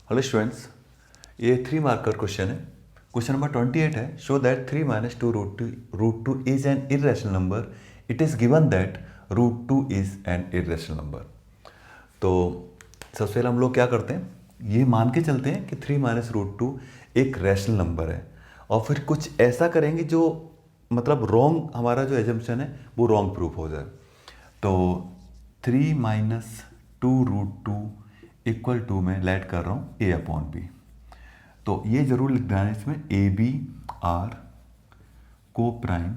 Hello students, ये 3 marker question है। Question number 28 है। Show that 3 minus two root two is an irrational number. It is given that root two is an irrational number. तो सबसे पहले हम लोग क्या करते हैं, ये मान के चलते हैं कि 3 माइनस रूट टू एक रैशनल नंबर है, और फिर कुछ ऐसा करेंगे जो मतलब रॉन्ग, हमारा जो एजम्पशन है वो रॉन्ग प्रूफ हो जाए। तो 3 minus two root two equal to में लेट कर रहा हूँ ए अपॉन बी। तो ये जरूर लिख देना है इसमें, a b are coprime,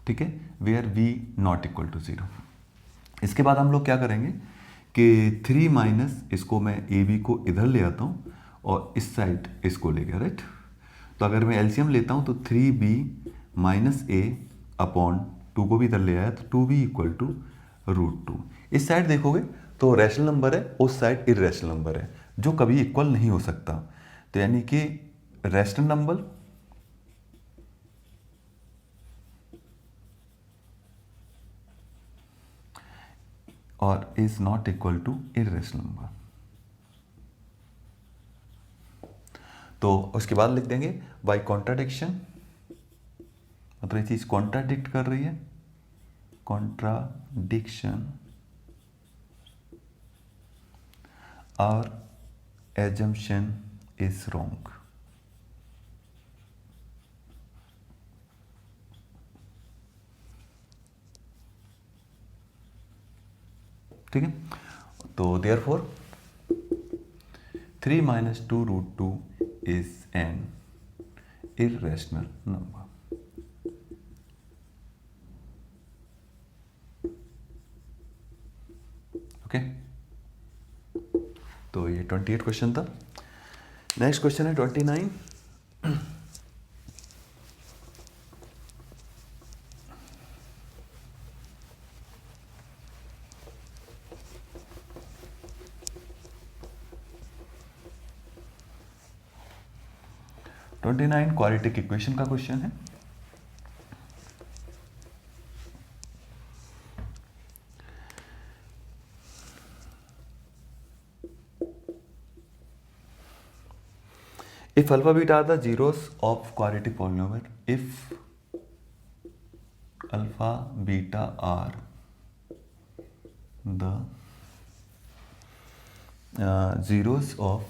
ठीक है, where we not equal to 0। इसके बाद हम लोग क्या करेंगे कि 3 माइनस, इसको मैं ए बी को इधर ले आता हूँ और इस साइड इसको ले गया, राइट। तो अगर मैं एलसीएम लेता हूँ तो 3b माइनस ए अपॉन 2 को भी इधर ले आया तो 2b equal to root two. इस साइड देखोगे तो रैशनल नंबर है, उस साइड इरेशनल नंबर है जो कभी इक्वल नहीं हो सकता। तो यानी कि रैशनल नंबर और is not equal to irrational number. तो उसके बाद लिख देंगे बाय कॉन्ट्राडिक्शन, मतलब ये चीज कॉन्ट्राडिक्ट कर रही है, कॉन्ट्राडिक्शन और assumption is wrong। ठीक है, तो therefore 3 minus 2 root 2 is an irrational number। Okay, तो ये 28 क्वेश्चन था। नेक्स्ट क्वेश्चन है 29। क्वाड्रेटिक इक्वेशन का क्वेश्चन है। If alpha beta are the zeros of quadratic polynomial, if alpha beta are the zeros of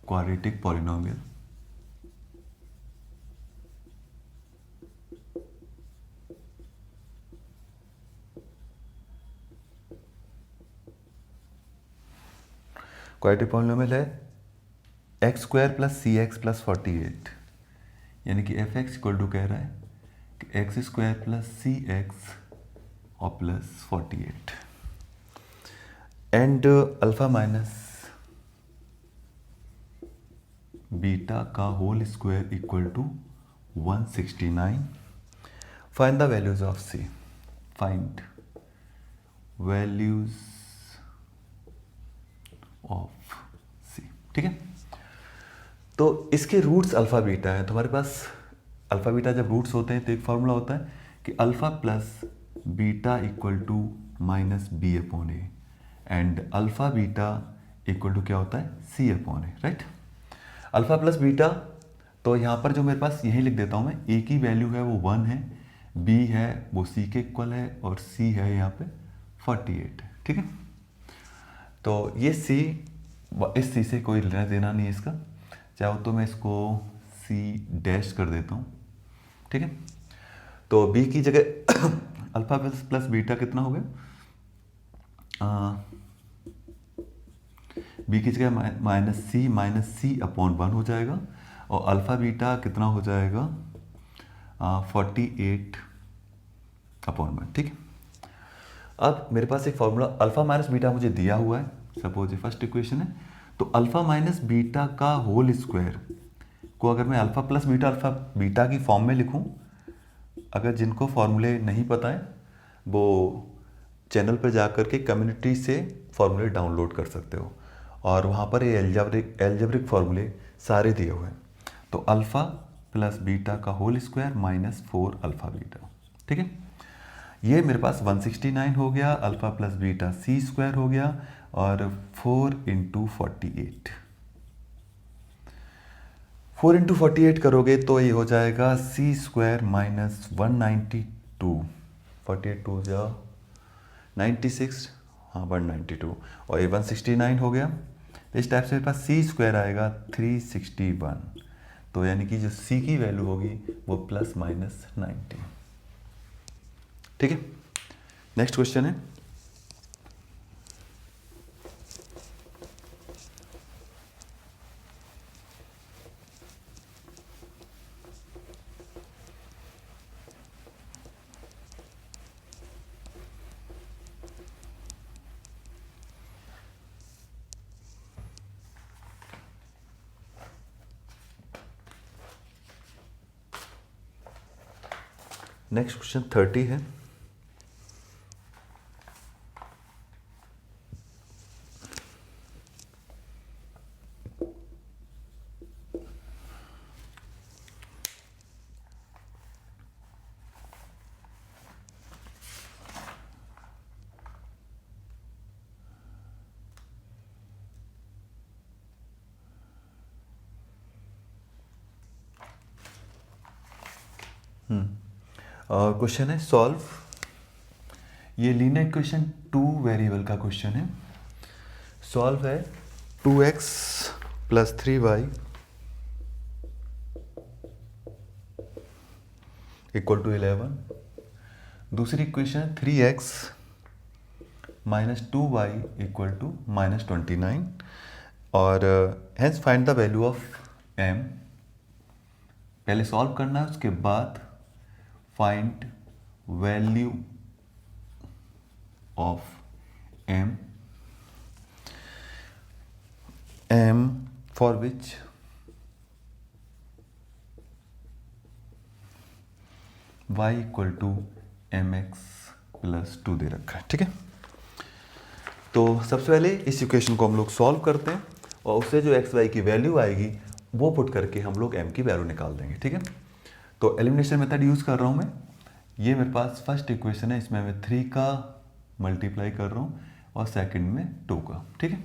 quadratic polynomial, quadratic polynomial है x square plus c x plus 48, यानी कि F x equal to कह रहा है कि x square plus c x और plus 48 and alpha minus beta का whole square equal to 169। Find the values of c, find values of c. ठीक है, तो इसके रूट्स अल्फा बीटा है। तुम्हारे पास अल्फा बीटा जब रूट्स होते हैं तो एक फॉर्मूला होता है कि alpha plus beta equal to minus b upon a, and alpha beta equal to क्या होता है, सी अपॉन ए, राइट। अल्फा प्लस बीटा, तो यहाँ पर जो मेरे पास यही लिख देता हूँ मैं, ए की वैल्यू है वो 1 है, बी है वो सी के इक्वल है, और सी है यहाँ पे 48 है। ठीक है, तो ये सी, इस सी से कोई लेना देना नहीं है इसका, चाहो तो मैं इसको सी डैश कर देता हूँ। ठीक है, तो बी की जगह अल्फा प्लस बीटा कितना हो गया, बी की जगह माइनस सी अपॉन 1 हो जाएगा, और अल्फा बीटा कितना हो जाएगा 48 अपॉन 1। ठीक है, अब मेरे पास एक फॉर्मूला अल्फा माइनस बीटा मुझे दिया हुआ है, सपोज ये फर्स्ट इक्वेशन है, तो अल्फा माइनस बीटा का होल स्क्वायर को अगर मैं अल्फा प्लस अल्फा बीटा की फॉर्म में लिखूं, अगर जिनको फॉर्मूले नहीं पता है वो चैनल पर जाकर के कम्युनिटी से फॉर्मूले डाउनलोड कर सकते हो, और वहाँ पर ये एल्जेब्रिक फॉर्मूले सारे दिए हुए हैं। तो अल्फा प्लस बीटा का whole square minus 4 alpha beta. ठीक है, ये मेरे पास 169 हो गया, alpha plus beta c square हो गया, और 4 इंटू 48, 4 इंटू 48 करोगे तो ये हो जाएगा सी स्क्वायर माइनस 192, 48 टू जा 96, हाँ 192, और ये 169 हो गया। तो इस टाइप से मेरे पास सी स्क्वायर आएगा 361, तो यानी कि जो सी की वैल्यू होगी वो प्लस माइनस 90। ठीक है, नेक्स्ट क्वेश्चन है, नेक्स्ट क्वेश्चन 30 है। क्वेश्चन है सॉल्व, ये लीनियर इक्वेशन 2 वेरिएबल का क्वेश्चन है। सॉल्व है 2x plus 3y equal to 11। दूसरी इक्वेशन है 3x minus 2y equal to minus 29, और hence find the value of m। पहले सॉल्व करना है, उसके बाद find value of m for which y equal to mx plus 2 दे रखा है। ठीक है, तो सबसे पहले इस इक्वेशन को हम लोग सॉल्व करते हैं, और उससे जो एक्स वाई की वैल्यू आएगी वो पुट करके हम लोग m की वैल्यू निकाल देंगे। ठीक है, तो एलिमिनेशन मेथड यूज़ कर रहा हूँ मैं। ये मेरे पास फर्स्ट इक्वेशन है, इसमें मैं 3 का मल्टीप्लाई कर रहा हूँ और सेकंड में 2 का। ठीक है,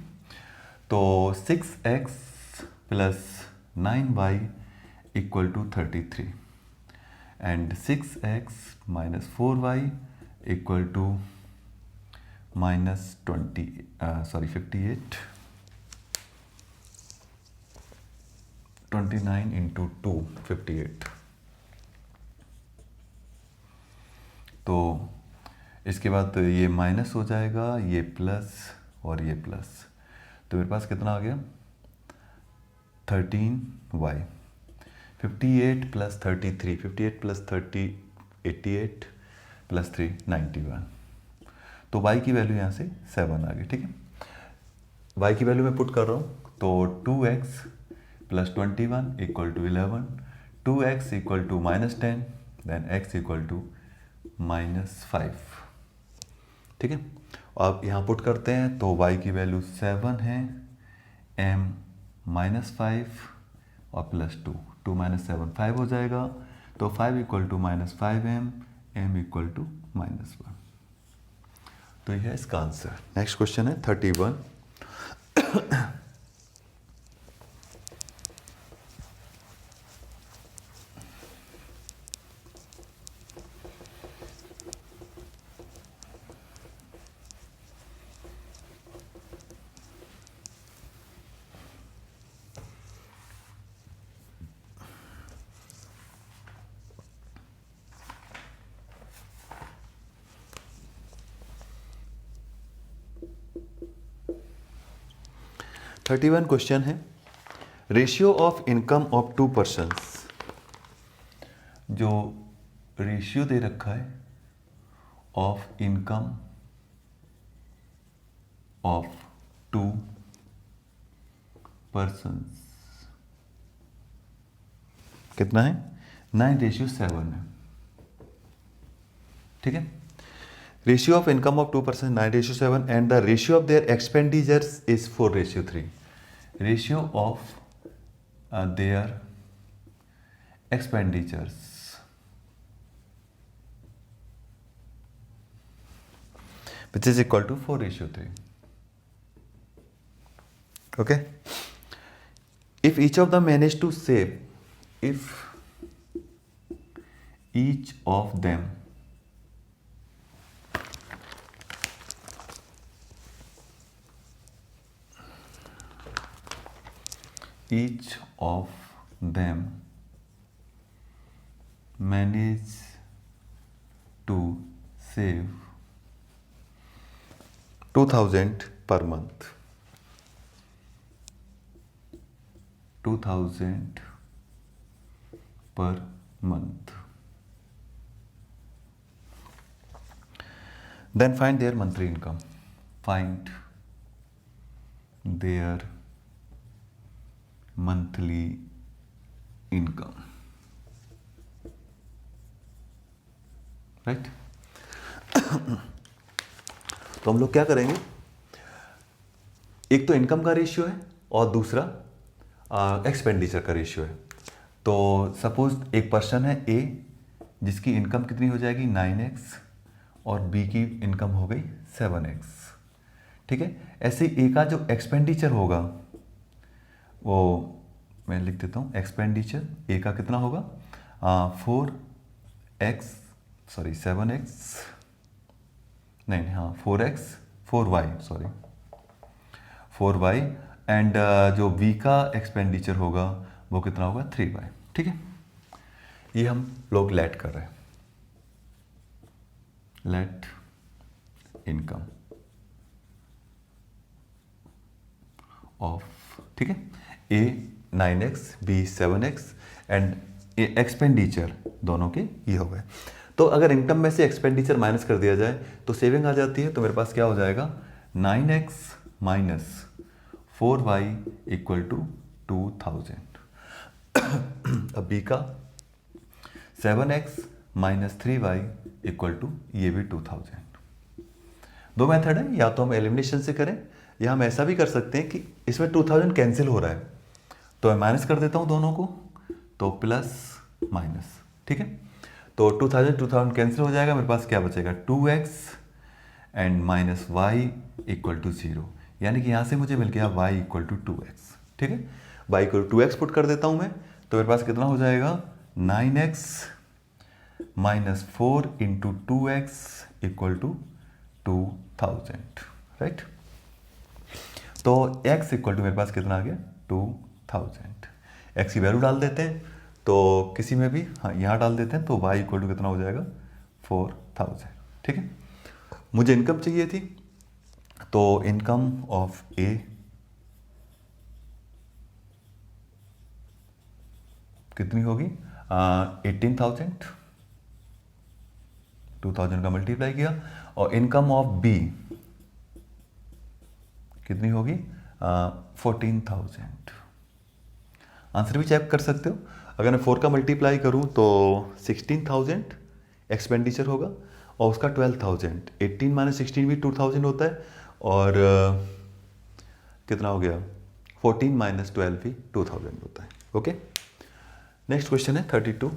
तो 6x plus 9y equal to 33 and 6x minus 4y equal to minus 58, 29 into 2 58। तो इसके बाद तो ये माइनस हो जाएगा, ये प्लस और ये प्लस, तो मेरे पास कितना आ गया 13y, 58 प्लस 33, 58 प्लस 30 88 प्लस 3 91, तो y की वैल्यू यहाँ से 7 आ गई। ठीक है, y की वैल्यू मैं पुट कर रहा हूँ, तो 2x plus 21 equal to 11, 2x equal to minus 10, then x equal to minus 5। ठीक है, अब यहाँ पुट करते हैं, तो y की वैल्यू 7 है, m माइनस 5 और प्लस 2, 2 माइनस 7 5 हो जाएगा, तो 5 equal to minus 5m, m equal to minus 1। तो यह है इसका आंसर। नेक्स्ट क्वेश्चन है 31। 31 क्वेश्चन है, ratio of income of 2 persons. जो रेशियो दे रखा है ऑफ इनकम ऑफ 2 पर्सन्स कितना है, 9:7 है। ठीक है, ratio of income of 2 person 9:7 and the ratio of their expenditures is 4:3। Ratio of their expenditures which is equal to 4:3. Okay. If each of them manage to save, if each of them manage to save 2,000 per month, 2,000 per month, then find their monthly income. Find their monthly income. Right. तो हम लोग क्या करेंगे, एक तो income का ratio है और दूसरा एक्सपेंडिचर का रेशियो है. तो सपोज एक पर्सन है ए जिसकी इनकम कितनी हो जाएगी 9x और बी की इनकम हो गई 7x. ठीक है. ऐसे ए का जो एक्सपेंडिचर होगा वो मैं लिख देता हूँ. एक्सपेंडिचर ए का कितना होगा 4y एंड जो बी का एक्सपेंडिचर होगा वो कितना होगा 3y. ठीक है. ये हम लोग लेट कर रहे हैं. Let income of. ठीक है. ए 9x B 7x and expenditure दोनों के ये हो गए. तो अगर इनकम में से एक्सपेंडिचर माइनस कर दिया जाए तो सेविंग आ जाती है. तो मेरे पास क्या हो जाएगा 9x minus 4y equal to 2,000. अब बी का 7x minus 3y equal to ये भी 2,000. दो मेथड है, या तो हम एलिमिनेशन से करें या हम ऐसा भी कर सकते हैं कि इसमें 2,000 कैंसिल हो रहा है तो मैं माइनस कर देता हूँ दोनों को, तो प्लस माइनस. ठीक है. तो 2,000 कैंसिल हो जाएगा. मेरे पास क्या बचेगा 2x and minus y equal to 0. यानी कि यहाँ से मुझे मिल गया y इक्वल टू 2x. ठीक है. y equal to 2x put कर देता हूँ मैं. तो मेरे पास कितना हो जाएगा 9x minus 4 into 2x equal to 2,000. Right. तो x इक्वल टू मेरे पास कितना आ गया 2,000. x की वैल्यू डाल देते हैं तो किसी में भी यहाँ डाल देते हैं तो y इक्वल टू कितना हो जाएगा 4,000. ठीक है. मुझे इनकम चाहिए थी तो इनकम ऑफ ए कितनी होगी 18,000. 2,000 का मल्टीप्लाई किया. और इनकम ऑफ बी कितनी होगी 14,000. आंसर भी चेक कर सकते हो. अगर मैं 4 का मल्टीप्लाई करूं तो 16,000 एक्सपेंडिचर होगा और उसका 12,000. 18 माइनस 16 भी 2,000 होता है और कितना हो गया 14 माइनस 12 भी 2,000 होता है. ओके. नेक्स्ट क्वेश्चन है 32.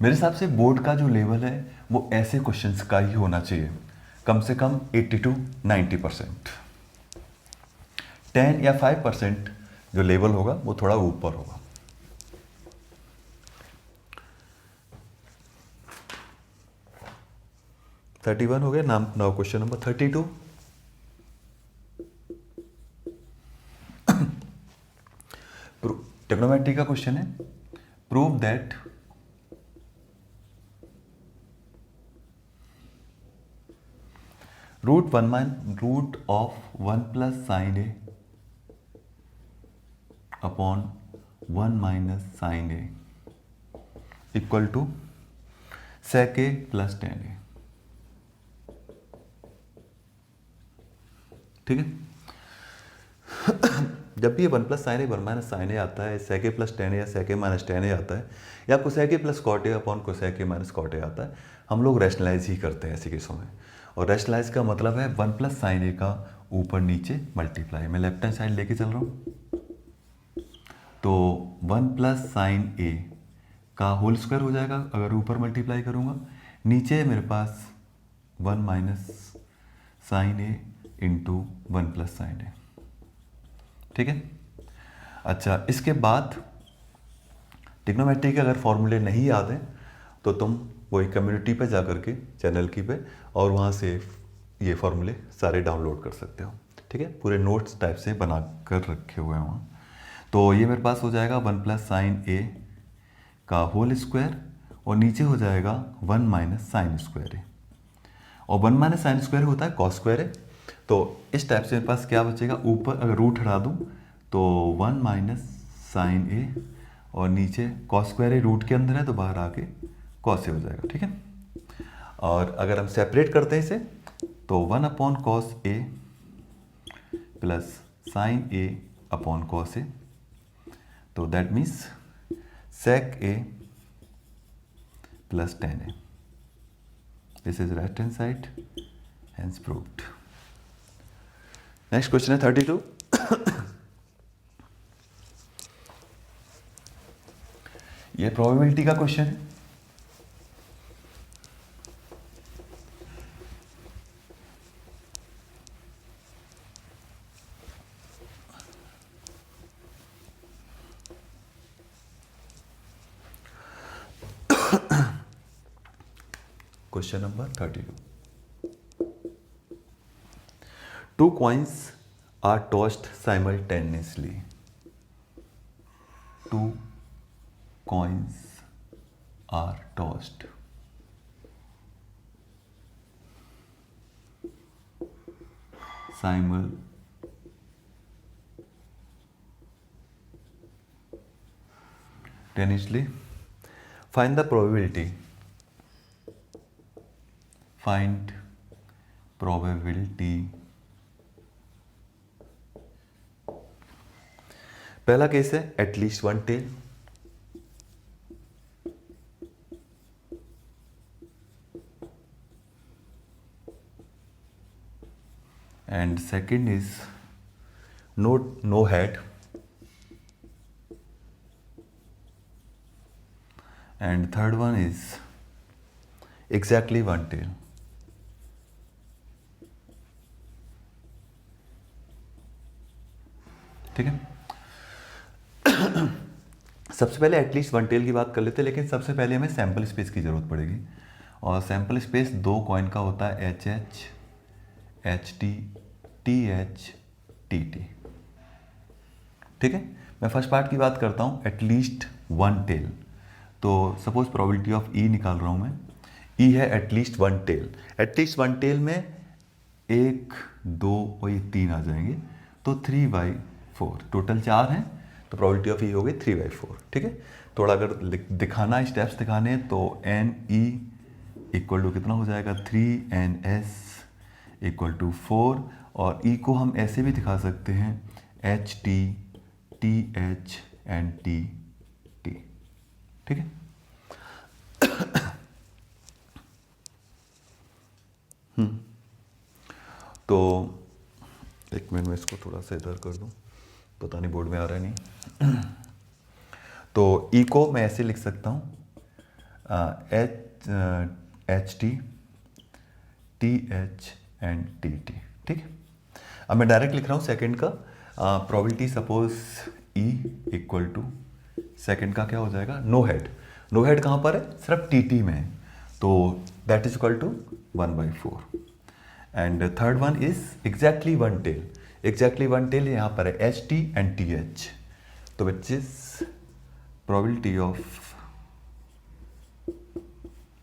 मेरे हिसाब से बोर्ड का जो लेवल है वो ऐसे क्वेश्चंस का ही होना चाहिए. कम से कम 80 to 90%. 10 या 5% जो लेवल होगा वो थोड़ा ऊपर होगा. (31) हो गया. Now question number 32. ट्रिग्नोमेट्री का क्वेश्चन है. Prove that root of 1 plus sine A upon 1 minus sine A equal to sec a plus tan a. ठीक है. जब भी ये 1 plus sine A 1 minus sine A आता है, sec a plus tan a या sec a minus tan a आता है या cosec a plus cot a upon cosec a minus cot a आता है, हम लोग रैशनलाइज ही करते हैं ऐसे केसों में. और रैशनलाइज का मतलब है 1 प्लस साइन ए का ऊपर नीचे मल्टीप्लाई. मैं लेफ्ट हैंड साइड लेके चल रहा हूँ तो 1 + sin a का होल स्क्वायर हो जाएगा अगर ऊपर मल्टीप्लाई करूँगा, नीचे मेरे पास 1 - sin a into 1 + sin a। ठीक है। अच्छा, इसके बाद ट्रिग्नोमेट्री के अगर फॉर्मूले नहीं याद हैं तो तुम वही कम्युनिटी पे जा करके चैनल की पे और वहाँ से ये फॉर्मूले सारे डाउनलोड कर सकते हो। ठीक है, पूरे नोट्स टाइप से बना कर रखे हुए हैं वहाँ। तो ये मेरे पास हो जाएगा 1 + sin a का होल स्क्वायर और नीचे हो जाएगा 1 - sin स्क्वायर a, और 1 - sin स्क्वायर होता है कॉस स्क्वायर है। तो इस टाइप से मेरे पास क्या बचेगा, ऊपर अगर रूट हटा दूँ तो 1 - sin a और नीचे कॉस स्क्वायर है, रूट के अंदर है तो बाहर आके कॉस ए हो जाएगा। ठीक है, और अगर हम सेपरेट करते हैं इसे तो 1/cos a plus sin a/cos a, तो that means sec a plus tan a। This is right hand side, hence proved. Next question है 32। ये प्रोबेबिलिटी का क्वेश्चन है। Question number 32. Two coins are tossed simultaneously. Two coins are tossed simultaneously. Find the probability. Find probability. पहला case है at least one tail, and second is no head, and third one is exactly one tail. ठीक है, सबसे पहले at least one tell की बात कर लेते हैं, लेकिन सबसे पहले हमें सैम्पल स्पेस की ज़रूरत पड़ेगी, और सैम्पल स्पेस दो कॉइन का होता है HH, HT, TH, TT। ठीक है, मैं फर्स्ट पार्ट की बात करता हूँ, एटलीस्ट वन टेल। तो सपोज प्रोबेबिलिटी ऑफ E निकाल रहा हूँ मैं, E है at least one tail. At least one tail में 1, 2 और ये 3 आ जाएंगे, तो 3/4, टोटल 4 हैं, तो प्रोबेबिलिटी ऑफ E हो गई 3/4। ठीक है, थोड़ा अगर दिखाना स्टेप्स दिखाने हैं तो NE इक्वल टू कितना हो जाएगा, 3NS इक्वल टू 4, और E को हम ऐसे भी दिखा सकते हैं HT, TH एंड TT। ठीक है, तो एक मिनट में इसको थोड़ा सा इधर कर दूं, पता नहीं बोर्ड में आ रहा है नहीं। तो E को मैं ऐसे लिख सकता हूँ HT, TH एंड TT। ठीक है, अब मैं डायरेक्ट लिख रहा हूँ सेकंड का probability, suppose E equal to second का क्या हो जाएगा, नो हेड। नो हेड कहाँ पर है, सिर्फ TT में है, तो that is equal to 1/4। And third one is exactly one tail. Exactly one tail यहाँ पर है HT एंड TH, तो which is probability of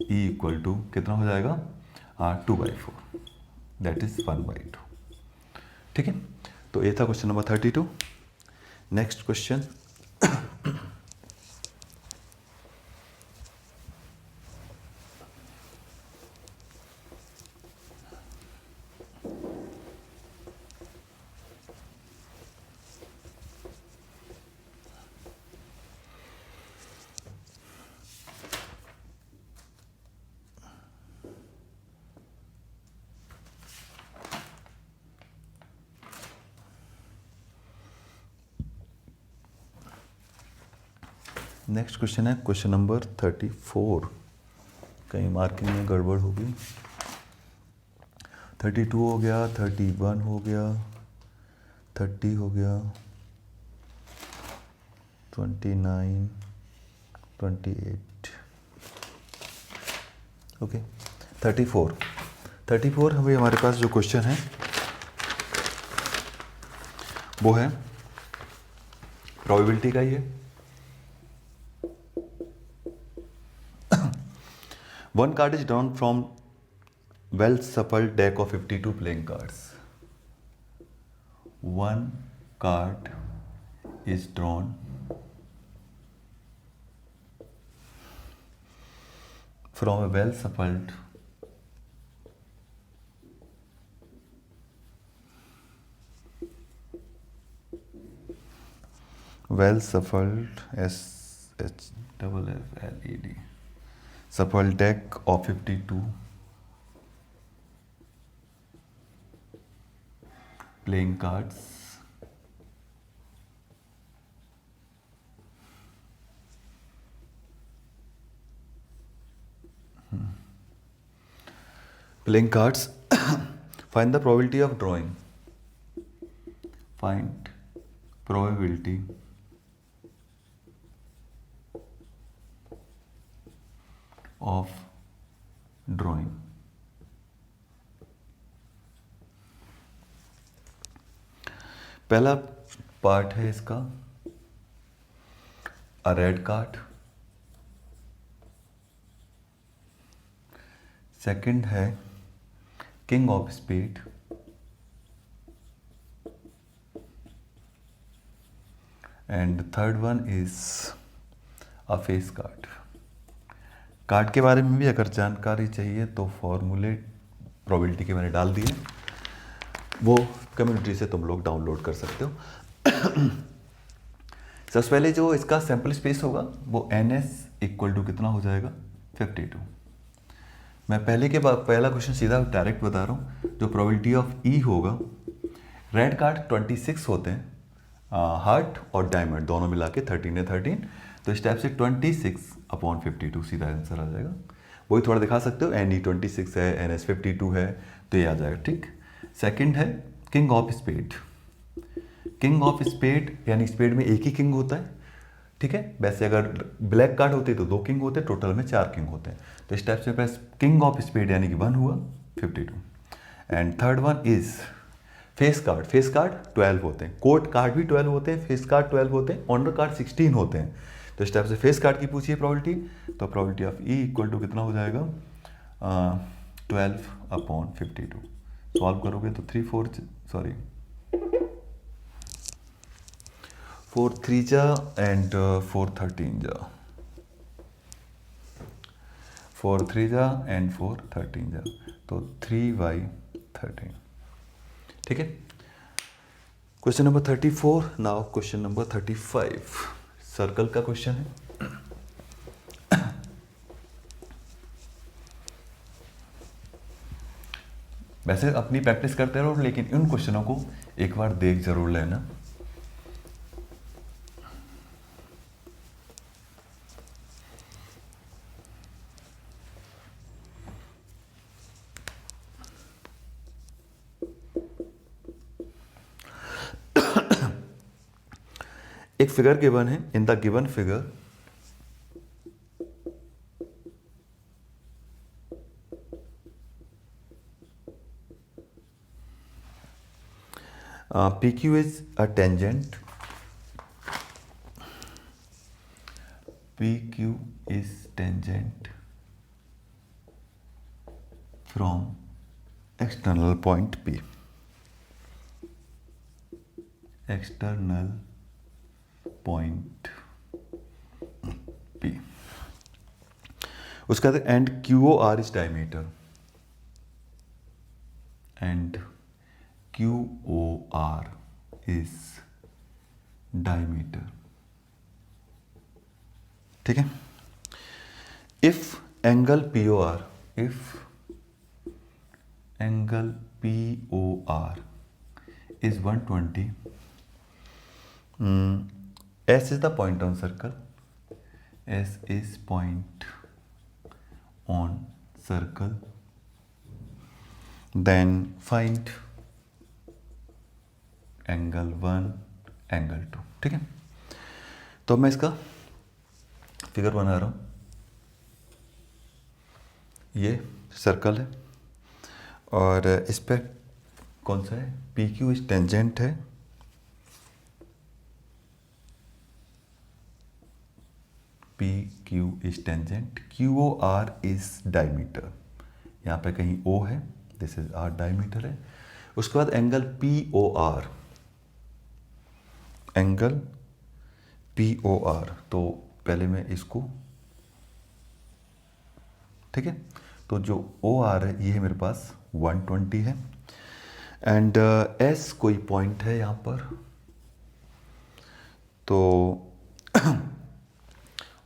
E equal to कितना हो जाएगा, 2/4, दैट इज 1/2। ठीक है, तो ये था question number 32। Next question next question है क्वेश्चन नंबर 34। कहीं मार्किंग में गड़बड़ होगी। 32 हो गया, 31 हो गया, 30 हो गया, 29, 28। ओके 34 अभी हमारे पास जो क्वेश्चन है वो है प्रोबेबिलिटी का ही है। One card is drawn from well shuffled deck of 52 playing cards. One card is drawn from a well shuffled SHFFLED shuffled deck of 52 playing cards. Playing cards. Find the probability of drawing. Find probability of drawing. पहला part है इसका a red card, second है king of spade, and third one is a face card. Card के बारे में भी अगर जानकारी चाहिए तो फॉर्मूले प्रोबेबिलिटी के मैंने डाल दिए, वो कम्युनिटी से तुम लोग डाउनलोड कर सकते हो। सबसे पहले जो इसका सैंपल स्पेस होगा वो NS इक्वल टू कितना हो जाएगा 52। मैं पहला क्वेश्चन सीधा डायरेक्ट बता रहा हूँ। जो प्रोबेबिलिटी ऑफ E होगा, रेड कार्ड 26 होते हैं, हार्ट और डायमंड दोनों मिला के 13 है 13, तो इस टाइप से 26/52 सीधा आंसर आ जाएगा। वही थोड़ा दिखा सकते हो, NE 26 है, NS 52 है, तो ये आ जाएगा। ठीक। सेकंड है king of spade. King of spade यानी स्पेड में एक ही किंग होता है, ठीक है। वैसे अगर ब्लैक कार्ड होते तो 2 किंग होते, टोटल में 4 किंग होते हैं। तो इस टाइप से प्लस किंग ऑफ स्पेड यानी कि 1 हुआ 52। And third one is face card. Face card 12 होते हैं, कोर्ट कार्ड भी 12 होते हैं, फेस कार्ड 12 होते हैं, ऑनर कार्ड 16 होते हैं। तो इस टाइप से फेस कार्ड की पूछिए प्रोबेबिलिटी, तो probability of E equal to कितना हो जाएगा 12/52। सॉल्व करोगे तो 4 3 जा एंड 4 13 जा, 4 3 जा एंड 4 13 जा, तो 3/13। ठीक है। Question number 34। Now question number 35 circle का क्वेश्चन है। वैसे अपनी प्रैक्टिस करते रहो, लेकिन इन क्वेश्चनों को एक बार देख जरूर लेना। एक फिगर गिवन है। In the given figure PQ is a tangent. PQ is tangent from external point P. External point P. उसका and QOR is diameter. And QOR is diameter. ठीक है। If angle POR is 120, S is the point on circle, S is point on circle, then find angle 1, angle 2। ठीक है, तो मैं इसका figure बना रहा हूँ। ये सर्कल है और इस पे कौन सा है, पी क्यू इज टेंजेंट है, P Q is tangent, Q O R is diameter, यहाँ पे कहीं ओ है, दिस इज आर डायमीटर है। उसके बाद angle P O R, angle P O R, तो पहले मैं इसको, ठीक है, तो जो ओ आर है ये है मेरे पास 120 है, एंड एस कोई पॉइंट है यहाँ पर, तो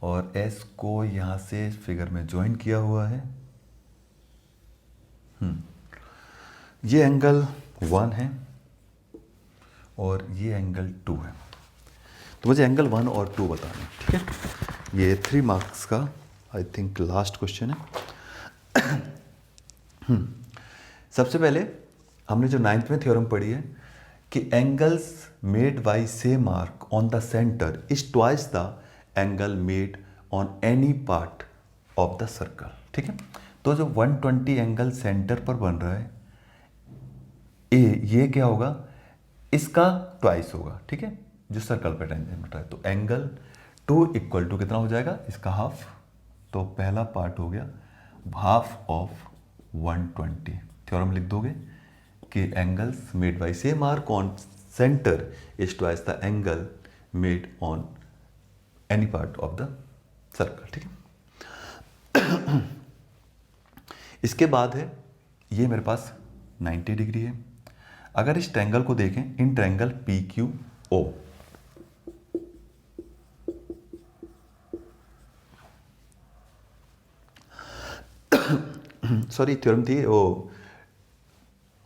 और एस को यहाँ से फिगर में ज्वाइन किया हुआ है। ये एंगल 1 है और ये एंगल 2 है, तो मुझे एंगल 1 और 2 बताना है। ठीक है, ये 3 मार्क्स का आई थिंक लास्ट क्वेश्चन है। सबसे पहले हमने जो 9th में थ्योरम पढ़ी है कि angles made by same arc on the centre is twice the angle made on any part of the circle. ठीक है, तो जो 120 एंगल सेंटर पर बन रहा है ये क्या होगा, इसका ट्वाइस होगा। ठीक है, जो सर्कल पे टेंजेंट है, तो एंगल 2 इक्वल टू कितना हो जाएगा, इसका हाफ, तो पहला पार्ट हो गया हाफ ऑफ 120। थ्योरम लिख दोगे कि angles made by same arc on centre is twice the angle made on any part of the circle. ठीक है, इसके बाद है ये मेरे पास 90 डिग्री है। अगर इस ट्रायंगल को देखें, in triangle P Q O, sorry theorem थी वो,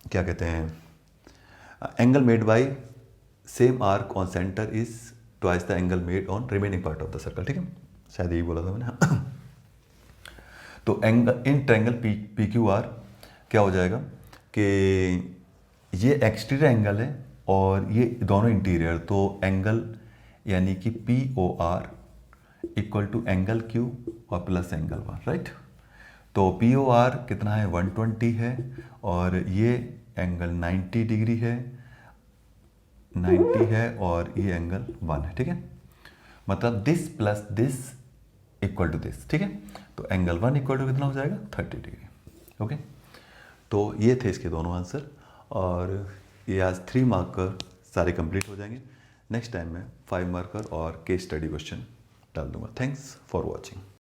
क्या कहते हैं, angle made by same arc on centre is twice the angle made on remaining part of the circle. ठीक है, शायद यही बोला था मैंने। तो angle in triangle P Q R क्या हो जाएगा कि ये एक्सटीरियर एंगल है और ये दोनों इंटीरियर, तो एंगल यानी कि P O R equal to angle Q और प्लस एंगल 1, राइट। तो पी ओ आर कितना है, 120 है, और ये एंगल 90 डिग्री है, 90 है, और ये एंगल 1 है। ठीक है, मतलब this plus this equal to this. ठीक है, तो एंगल 1 इक्वल टू कितना हो जाएगा, 30 डिग्री। ओके, तो ये थे इसके दोनों आंसर, और ये आज 3 मार्कर सारे कंप्लीट हो जाएंगे। नेक्स्ट टाइम मैं 5 मार्कर और केस स्टडी क्वेश्चन डाल दूंगा। Thanks for watching.